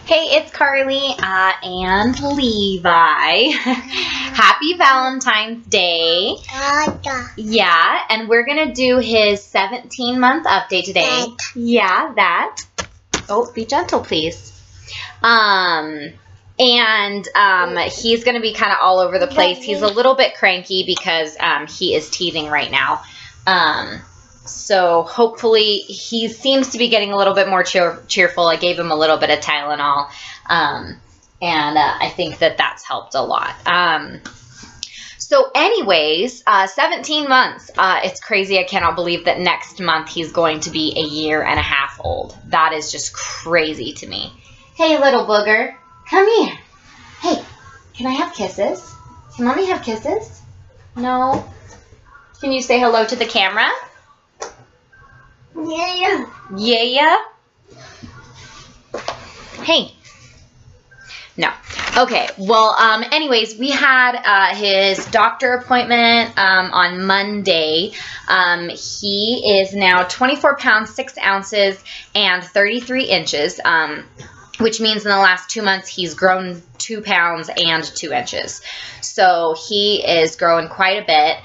Hey, it's Carly and Levi. Happy Valentine's Day. Yeah, and we're going to do his 17-month update today. Yeah, that. Oh, be gentle, please. He's going to be kind of all over the place. He's a little bit cranky because he is teething right now. So hopefully he seems to be getting a little bit more cheerful. I gave him a little bit of Tylenol, I think that that's helped a lot. So anyways, 17 months. It's crazy. I cannot believe that next month he's going to be a year and a half old. That is just crazy to me. Hey, little booger, come here. Hey, can I have kisses? Can mommy have kisses? No? Can you say hello to the camera? Yeah. Yeah. Hey. No. Okay. Well, anyways, we had his doctor appointment on Monday. He is now 24 pounds, 6 ounces, and 33 inches, which means in the last 2 months he's grown 2 pounds and 2 inches. So he is growing quite a bit,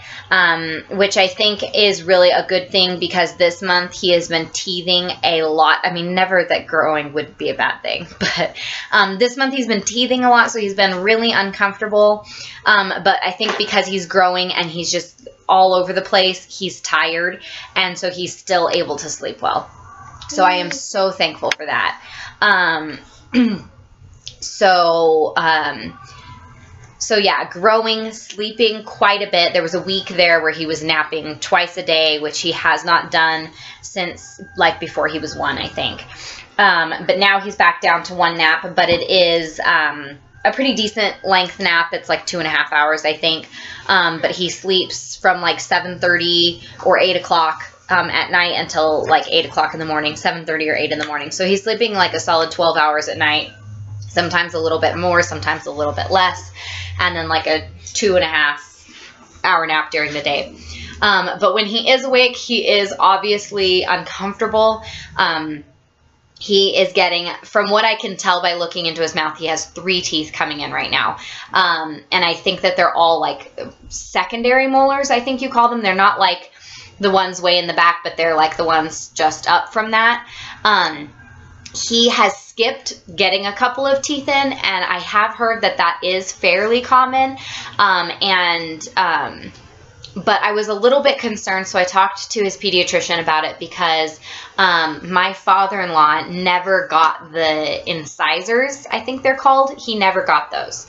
which I think is really a good thing because this month he has been teething a lot. I mean, never that growing would be a bad thing, but this month he's been teething a lot, so he's been really uncomfortable. But I think because he's growing and he's just all over the place, he's tired, and so he's still able to sleep well. So I am so thankful for that. So yeah, growing, sleeping quite a bit. There was a week there where he was napping twice a day, which he has not done since like before he was 1, I think. But now he's back down to 1 nap, but it is a pretty decent length nap. It's like 2.5 hours, I think. But he sleeps from like 7:30 or 8 o'clock at night until like 8 o'clock in the morning, 7:30 or 8 in the morning. So he's sleeping like a solid 12 hours at night, sometimes a little bit more, sometimes a little bit less, and then like a 2.5 hour nap during the day. But when he is awake, he is obviously uncomfortable. He is getting, from what I can tell by looking into his mouth, he has 3 teeth coming in right now. And I think that they're all like secondary molars, I think you call them. They're not like the ones way in the back, but they're like the ones just up from that. He has skipped getting a couple of teeth in, and I have heard that that is fairly common. But I was a little bit concerned, so I talked to his pediatrician about it because my father-in-law never got the incisors, I think they're called. He never got those.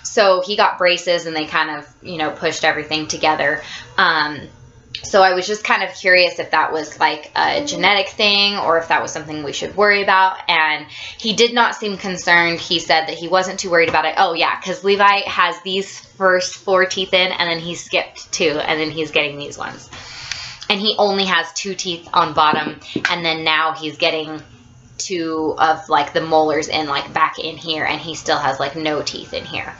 So he got braces, and they kind of, pushed everything together. So I was just kind of curious if that was like a genetic thing or if that was something we should worry about. And he did not seem concerned. He said that he wasn't too worried about it. Oh, yeah, because Levi has these first 4 teeth in, and then he skipped 2, and then he's getting these ones. And he only has 2 teeth on bottom, and then now he's getting 2 of like the molars in like back in here, and he still has like no teeth in here.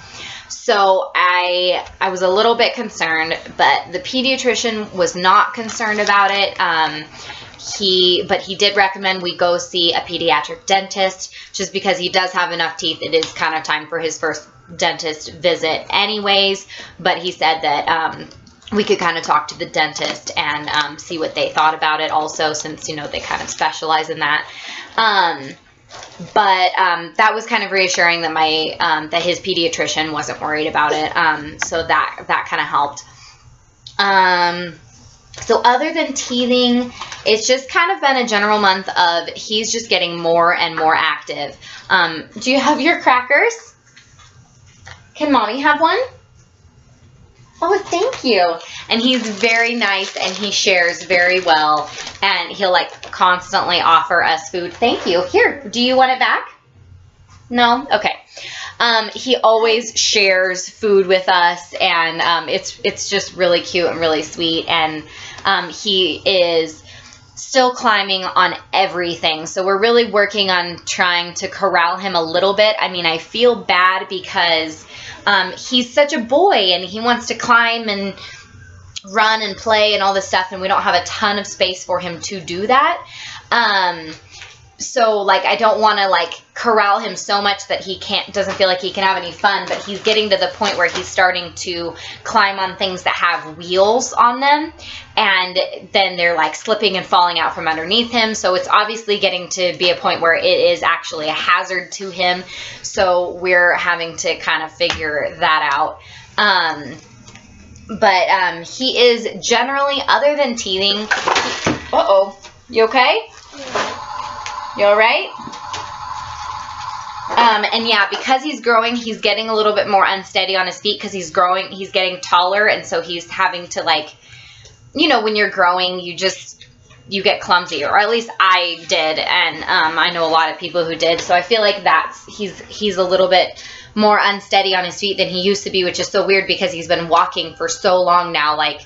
So I was a little bit concerned, but the pediatrician was not concerned about it. But he did recommend we go see a pediatric dentist just because he does have enough teeth. It is kind of time for his first dentist visit anyways, but he said that we could kind of talk to the dentist and see what they thought about it also, since, they kind of specialize in that. But that was kind of reassuring that that his pediatrician wasn't worried about it. So that kind of helped. So other than teething, it's just kind of been a general month of he's just getting more and more active. Do you have your crackers? Can mommy have one? Oh, thank you. And he's very nice, and he shares very well, and he'll like constantly offer us food. Thank you. Here, do you want it back? No? Okay. He always shares food with us, and it's just really cute and really sweet, and he is still climbing on everything. So we're really working on trying to corral him a little bit. I mean, I feel bad because he's such a boy and he wants to climb and run and play and all this stuff, and we don't have a ton of space for him to do that. so like I don't want to like corral him so much that he doesn't feel like he can have any fun, but he's getting to the point where he's starting to climb on things that have wheels on them, and then they're like slipping and falling out from underneath him. So it's obviously getting to be a point where it is actually a hazard to him. So we're having to kind of figure that out. But he is generally, other than teething, you okay? You all right? And yeah, because he's growing, he's getting a little bit more unsteady on his feet because he's growing, he's getting taller, and so he's having to, like, you know, when you're growing, you get clumsy, or at least I did, and I know a lot of people who did, so I feel like he's a little bit more unsteady on his feet than he used to be, which is so weird because he's been walking for so long now, like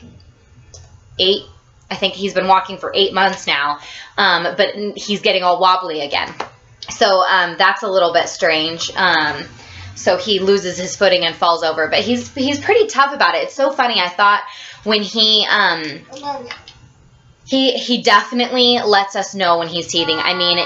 I think he's been walking for 8 months now, but he's getting all wobbly again. So that's a little bit strange. So he loses his footing and falls over, but he's pretty tough about it. It's so funny. I thought when he definitely lets us know when he's teething. I mean,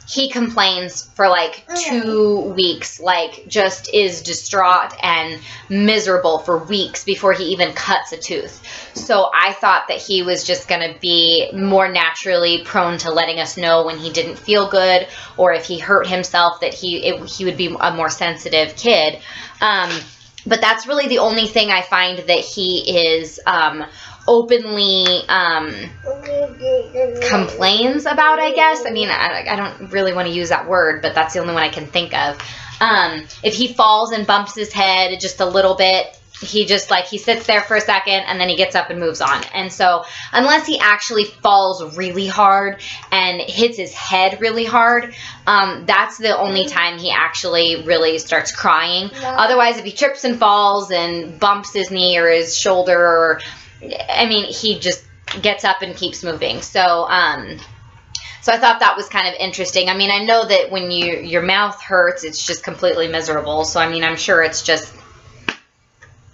he complains for like 2 weeks, like just is distraught and miserable for weeks before he even cuts a tooth. So I thought that he was just going to be more naturally prone to letting us know when he didn't feel good, or if he hurt himself, that he would be a more sensitive kid. But that's really the only thing I find that he is openly complains about, I guess. I mean, I don't really want to use that word, but that's the only one I can think of. If he falls and bumps his head just a little bit, he sits there for a second and then he gets up and moves on. And so unless he actually falls really hard and hits his head really hard, that's the only time he actually really starts crying. Otherwise, if he trips and falls and bumps his knee or his shoulder, or I mean, he just gets up and keeps moving. So so I thought that was kind of interesting. I mean, I know that when your mouth hurts, it's just completely miserable. So I mean, I'm sure it's just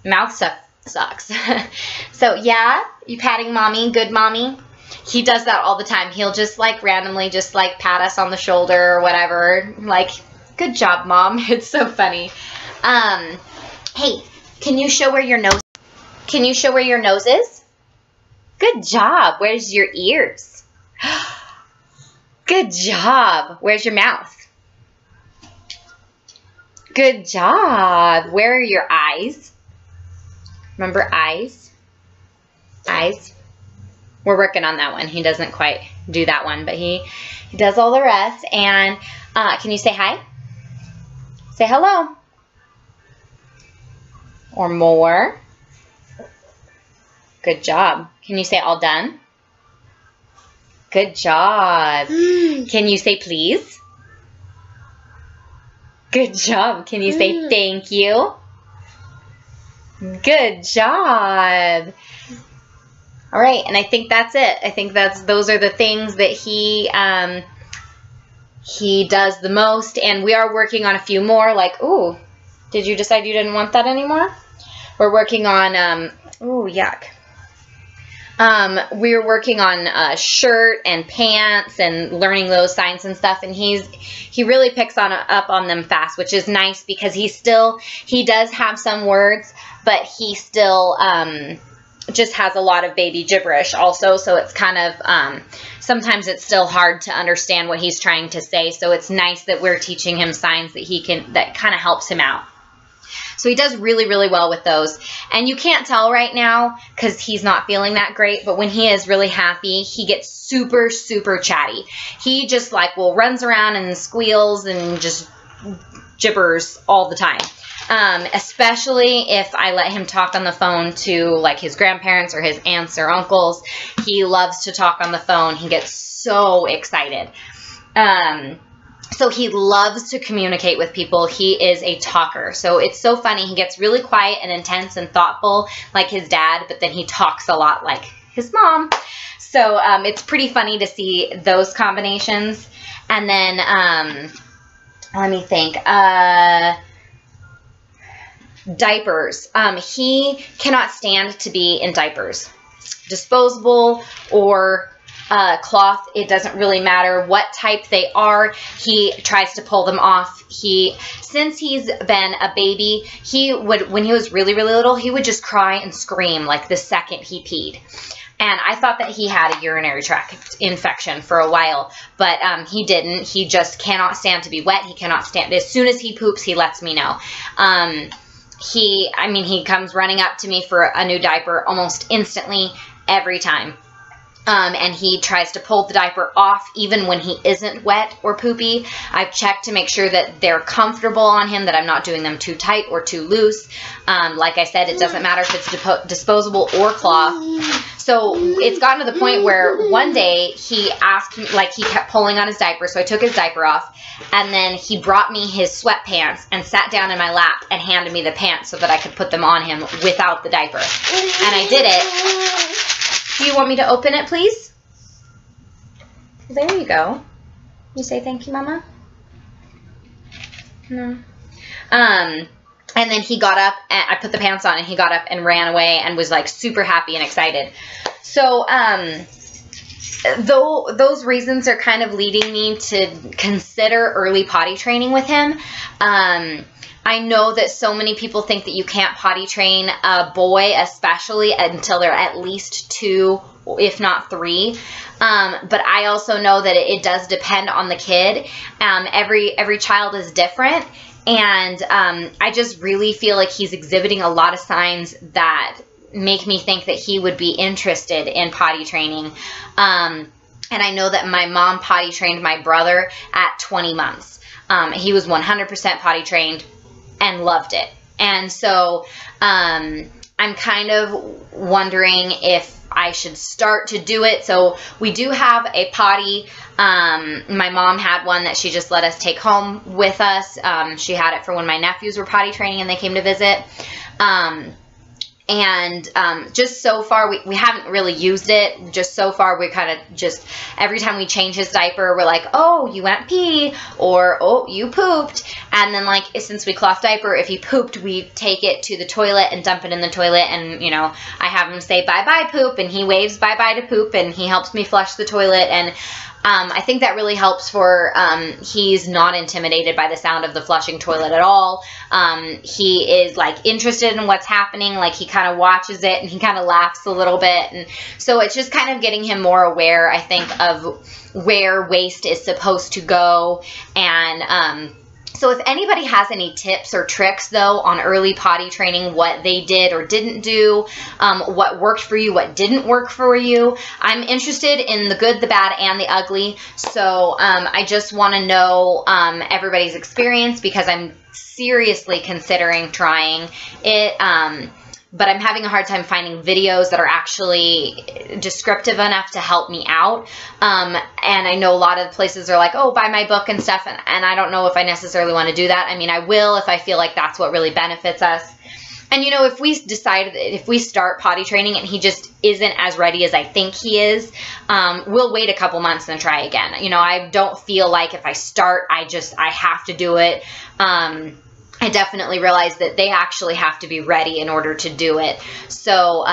mouth stuff sucks. So yeah, you patting mommy, good mommy. He does that all the time. He'll just like randomly just like pat us on the shoulder or whatever. Like, good job, mom. It's so funny. Hey, can you show where your nose? Can you show where your nose is? Good job. Where's your ears? Good job. Where's your mouth? Good job. Where are your eyes? Remember eyes? Eyes. We're working on that one. He doesn't quite do that one, but he does all the rest. And can you say hi? Say hello. Or more. Good job. Can you say all done? Good job. Can you say please? Good job. Can you say thank you? Good job. All right, and I think that's it. I think those are the things that he does the most, and we are working on a few more. Like, ooh, did you decide you didn't want that anymore? We're working on ooh, yuck. We're working on shirt and pants and learning those signs and stuff, and he really picks up on them fast, which is nice because he does have some words, but he still just has a lot of baby gibberish also, so it's kind of sometimes it's still hard to understand what he's trying to say. So it's nice that we're teaching him signs that kind of helps him out. So he does really, really well with those. And you can't tell right now because he's not feeling that great, but when he is really happy, he gets super, super chatty. He just like runs around and squeals and just gibbers all the time. Especially if I let him talk on the phone to like his grandparents or his aunts or uncles. He loves to talk on the phone. He gets so excited. So he loves to communicate with people. He is a talker. So it's so funny. He gets really quiet and intense and thoughtful like his dad, but then he talks a lot like his mom. So it's pretty funny to see those combinations. And then let me think. Diapers. He cannot stand to be in diapers. Disposable or cloth. It doesn't really matter what type they are. He tries to pull them off. Since he's been a baby, when he was really, really little, he would just cry and scream like the second he peed. And I thought that he had a urinary tract infection for a while, but he didn't. He just cannot stand to be wet. He cannot stand. As soon as he poops, he lets me know. He comes running up to me for a new diaper almost instantly every time. And he tries to pull the diaper off even when he isn't wet or poopy. I've checked to make sure that they're comfortable on him, that I'm not doing them too tight or too loose. Like I said, it doesn't matter if it's disposable or cloth. So it's gotten to the point where one day he asked me, like he kept pulling on his diaper, so I took his diaper off, and then he brought me his sweatpants and sat down in my lap and handed me the pants so that I could put them on him without the diaper. And I did it. Do you want me to open it, please? There you go. You say thank you, Mama? No. And then he got up, and I put the pants on, and he got up and ran away and was like super happy and excited. So, though those reasons are kind of leading me to consider early potty training with him. I know that so many people think that you can't potty train a boy, especially until they're at least 2, if not 3. But I also know that it does depend on the kid. Every child is different. And I just really feel like he's exhibiting a lot of signs that make me think that he would be interested in potty training. And I know that my mom potty trained my brother at 20 months. He was 100% potty trained and loved it. And so I'm kind of wondering if I should start to do it. So we do have a potty. My mom had one that she just let us take home with us. She had it for when my nephews were potty training and they came to visit. Just so far, we haven't really used it. Just so far, we kind of just, every time we change his diaper, we're like, oh, you went pee, or, oh, you pooped. And then, like, since we cloth diaper, if he pooped, we take it to the toilet and dump it in the toilet. And, you know, I have him say, bye-bye, poop. And he waves bye-bye to poop. And he helps me flush the toilet. And I think that really helps for, he's not intimidated by the sound of the flushing toilet at all. He is like interested in what's happening. Like he kind of watches it and he kind of laughs a little bit. And so it's just kind of getting him more aware, I think, of where waste is supposed to go. And, so if anybody has any tips or tricks, though, on early potty training, what they did or didn't do, what worked for you, what didn't work for you, I'm interested in the good, the bad, and the ugly. So I just want to know everybody's experience because I'm seriously considering trying it. But I'm having a hard time finding videos that are actually descriptive enough to help me out. And I know a lot of places are like, oh, buy my book and stuff. And I don't know if I necessarily want to do that. I mean, I will if I feel like that's what really benefits us. And, you know, if we decide, if we start potty training and he just isn't as ready as I think he is, we'll wait a couple months and try again. You know, I don't feel like if I start, I have to do it. I definitely realize that they actually have to be ready in order to do it. So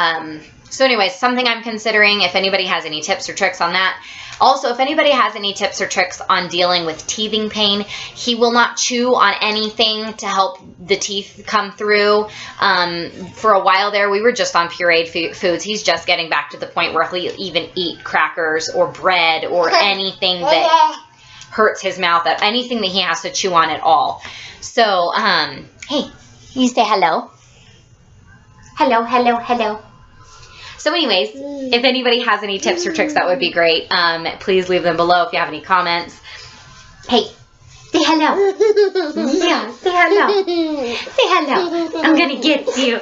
anyways, something I'm considering, if anybody has any tips or tricks on that. Also, if anybody has any tips or tricks on dealing with teething pain, he will not chew on anything to help the teeth come through. For a while there, we were just on pureed foods. He's just getting back to the point where he'll even eat crackers or bread or anything that hurts his mouth, anything that he has to chew on at all. So, hey, you say hello. Hello, hello, hello. So anyways, if anybody has any tips or tricks, that would be great. Please leave them below if you have any comments. Hey, say hello. Yeah, say hello. Say hello. I'm going to get you.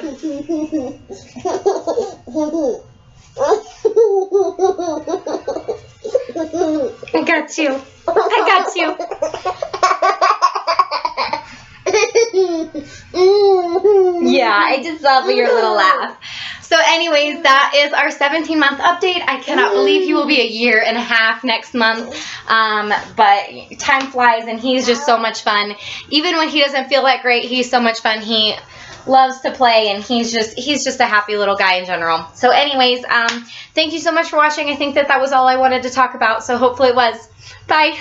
I got you. I got you. Yeah, I just love your little laugh. So anyways, that is our 17-month update. I cannot believe he will be a year and a half next month. But time flies, and he's just so much fun. Even when he doesn't feel that great, he's so much fun. He loves to play, and he's just a happy little guy in general. So anyways, thank you so much for watching. I think that was all I wanted to talk about, so hopefully it was. Bye.